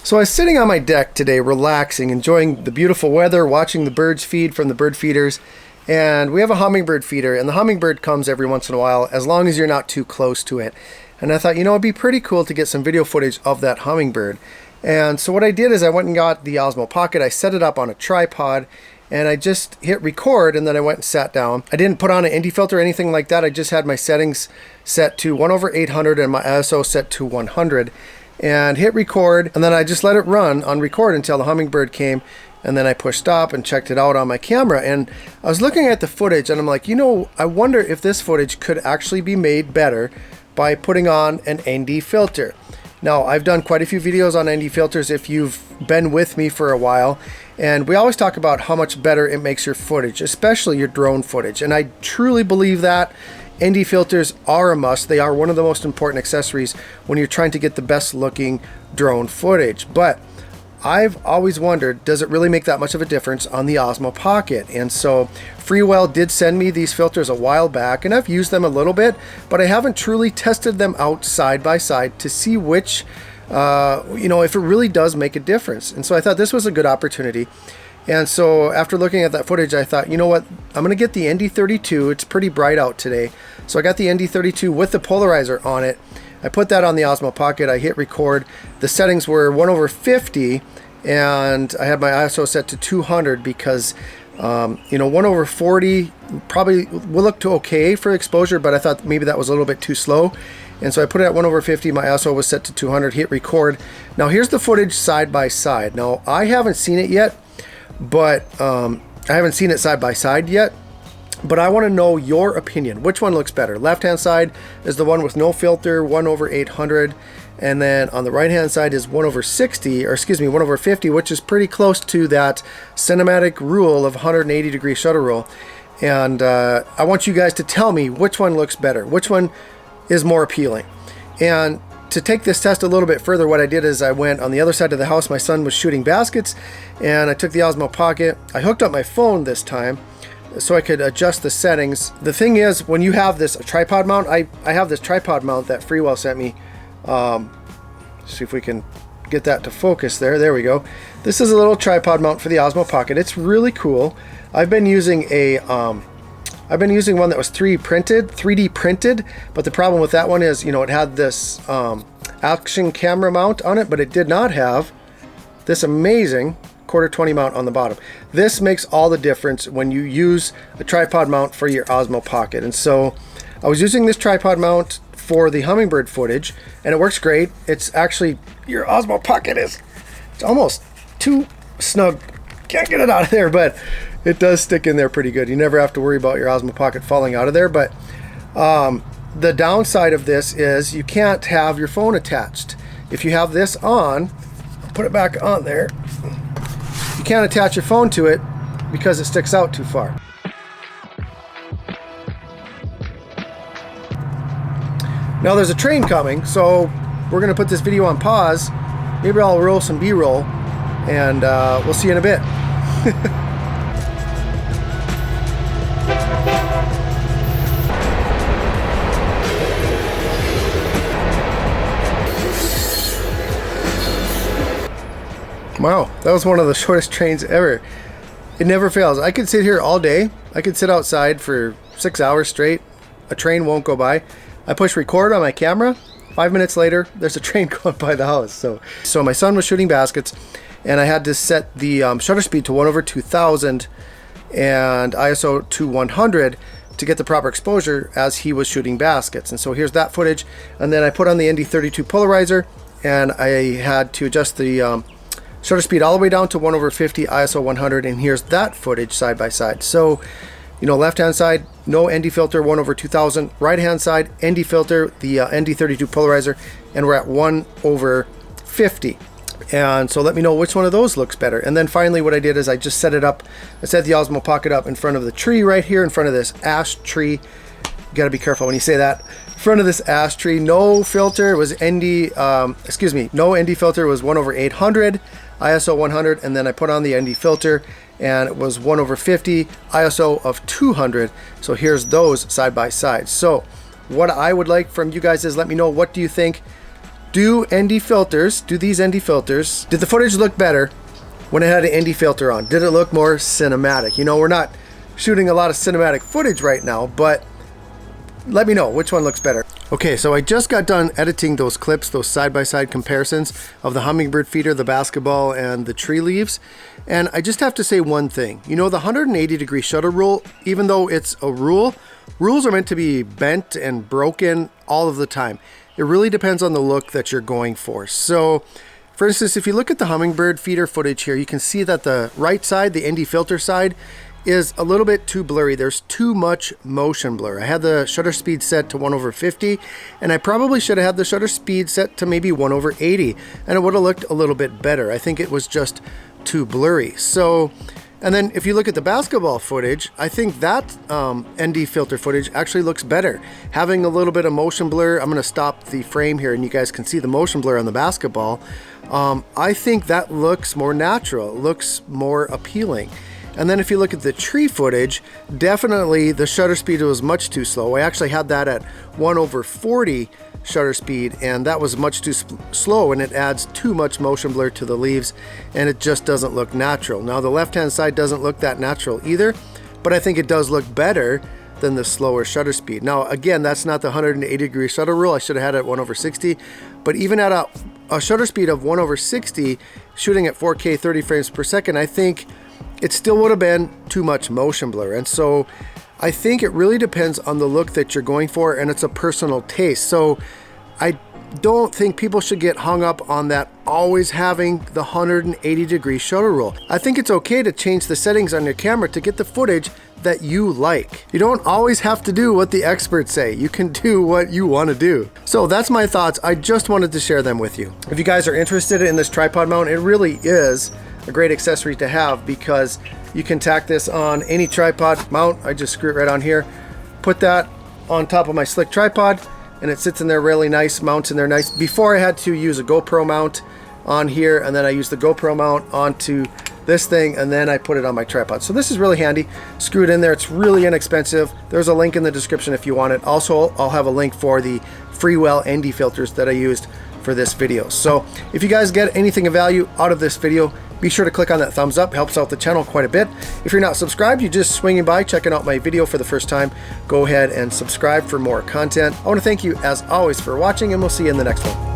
So I was sitting on my deck today, relaxing, enjoying the beautiful weather, watching the birds feed from the bird feeders. And we have a hummingbird feeder, and the hummingbird comes every once in a while, as long as you're not too close to it. And I thought, you know, it'd be pretty cool to get some video footage of that hummingbird. And so what I did is I went and got the Osmo Pocket. I set it up on a tripod, and I just hit record, and then I went and sat down. I didn't put on an ND filter or anything like that. I just had my settings set to 1/800 and my ISO set to 100. And hit record, and then I just let it run on record until the hummingbird came, and then I pushed stop and checked it out on my camera. And I was looking at the footage, and I'm like, you know, I wonder if this footage could actually be made better by putting on an ND filter. Now, I've done quite a few videos on ND filters if you've been with me for a while, and we always talk about how much better it makes your footage, especially your drone footage. And I truly believe that ND filters are a must. They are one of the most important accessories when you're trying to get the best looking drone footage. But I've always wondered, does it really make that much of a difference on the Osmo Pocket? And so Freewell did send me these filters a while back, and I've used them a little bit, but I haven't truly tested them out side by side to see which, if it really does make a difference. And so I thought this was a good opportunity. And so after looking at that footage, I thought, you know what, I'm going to get the ND32. It's pretty bright out today. So I got the ND32 with the polarizer on it. I put that on the Osmo Pocket. I hit record. The settings were 1/50, and I had my ISO set to 200 because, 1/40 probably will look to okay for exposure, but I thought maybe that was a little bit too slow. And so I put it at 1/50. My ISO was set to 200, hit record. Now here's the footage side by side. Now I haven't seen it yet, but I haven't seen it side by side yet, but I want to know your opinion. Which one looks better? Left hand side is the one with no filter, 1/800, and then on the right hand side is 1/50, which is pretty close to that cinematic rule of 180-degree shutter rule. And I want you guys to tell me which one looks better, which one is more appealing. And to take this test a little bit further, what I did is I went on the other side of the house. My son was shooting baskets, and I took the Osmo Pocket. I hooked up my phone this time so I could adjust the settings. The thing is, when you have this tripod mount, I have this tripod mount that Freewell sent me. See if we can get that to focus there. There we go. This is a little tripod mount for the Osmo Pocket. It's really cool. I've been using one that was 3D printed, but the problem with that one is, it had this action camera mount on it, but it did not have this amazing 1/4-20 mount on the bottom. This makes all the difference when you use a tripod mount for your Osmo Pocket. And so I was using this tripod mount for the hummingbird footage, and it works great. It's actually, your Osmo Pocket it's almost too snug. Can't get it out of there, but it does stick in there pretty good. You never have to worry about your Osmo Pocket falling out of there. But the downside of this is you can't have your phone attached. If you have this on, I'll put it back on there, you can't attach your phone to it because it sticks out too far. Now there's a train coming, so we're going to put this video on pause. Maybe I'll roll some B-roll, and we'll see you in a bit. Wow, that was one of the shortest trains ever. It never fails. I could sit here all day. I could sit outside for 6 hours straight. A train won't go by. I push record on my camera. 5 minutes later, there's a train going by the house. So my son was shooting baskets, and I had to set the shutter speed to 1/2000 and ISO to 100 to get the proper exposure as he was shooting baskets. And so here's that footage. And then I put on the ND32 polarizer, and I had to adjust the shutter speed all the way down to 1/50, ISO 100, and here's that footage side by side. So, left hand side, no ND filter, 1/2000. Right hand side, ND filter, the ND32 polarizer, and we're at 1/50. And so let me know which one of those looks better. And then finally what I did is I just set it up. I set the Osmo Pocket up in front of the tree right here, in front of this ash tree. You gotta be careful when you say that. In front of this ash tree, no filter, was no ND filter, was 1/800. ISO 100, and then I put on the ND filter, and it was 1/50, ISO of 200. So here's those side by side. So what I would like from you guys is let me know, what do you think do ND filters, do these ND filters. Did the footage look better when it had an ND filter on? Did it look more cinematic? You know, we're not shooting a lot of cinematic footage right now, but let me know which one looks better. Okay, so I just got done editing those clips, those side-by-side comparisons of the Hummingbird feeder, the basketball, and the tree leaves. And I just have to say one thing. You know, the 180-degree shutter rule, even though it's a rule, rules are meant to be bent and broken all of the time. It really depends on the look that you're going for. So, for instance, if you look at the Hummingbird feeder footage here, you can see that the right side, the ND filter side, is a little bit too blurry. There's too much motion blur. I had the shutter speed set to 1/50, and I probably should have had the shutter speed set to maybe 1/80, and it would have looked a little bit better. I think it was just too blurry. So, and then if you look at the basketball footage, I think that ND filter footage actually looks better. Having a little bit of motion blur, I'm gonna stop the frame here and you guys can see the motion blur on the basketball. I think that looks more natural, it looks more appealing. And then if you look at the tree footage, definitely the shutter speed was much too slow. I actually had that at 1/40 shutter speed, and that was much too slow, and it adds too much motion blur to the leaves, and it just doesn't look natural. Now the left-hand side doesn't look that natural either, but I think it does look better than the slower shutter speed. Now again, that's not the 180-degree shutter rule. I should have had it at 1/60, but even at a shutter speed of 1/60, shooting at 4K 30 frames per second, I think it still would have been too much motion blur. And so I think it really depends on the look that you're going for, and it's a personal taste. So I don't think people should get hung up on that always having the 180-degree shutter rule. I think it's okay to change the settings on your camera to get the footage that you like. You don't always have to do what the experts say. You can do what you want to do. So that's my thoughts. I just wanted to share them with you. If you guys are interested in this tripod mount, it really is a great accessory to have because you can tack this on any tripod mount. I just screw it right on here, put that on top of my slick tripod, and it sits in there really nice, mounts in there nice. Before I had to use a GoPro mount on here, and then I used the GoPro mount onto this thing, and then I put it on my tripod. So this is really handy. Screw it in there. It's really inexpensive. There's a link in the description if you want it. Also, I'll have a link for the Freewell ND filters that I used for this video. So if you guys get anything of value out of this video, be sure to click on that thumbs up. Helps out the channel quite a bit. If you're not subscribed, you're just swinging by checking out my video for the first time, go ahead and subscribe for more content. I want to thank you as always for watching, and we'll see you in the next one.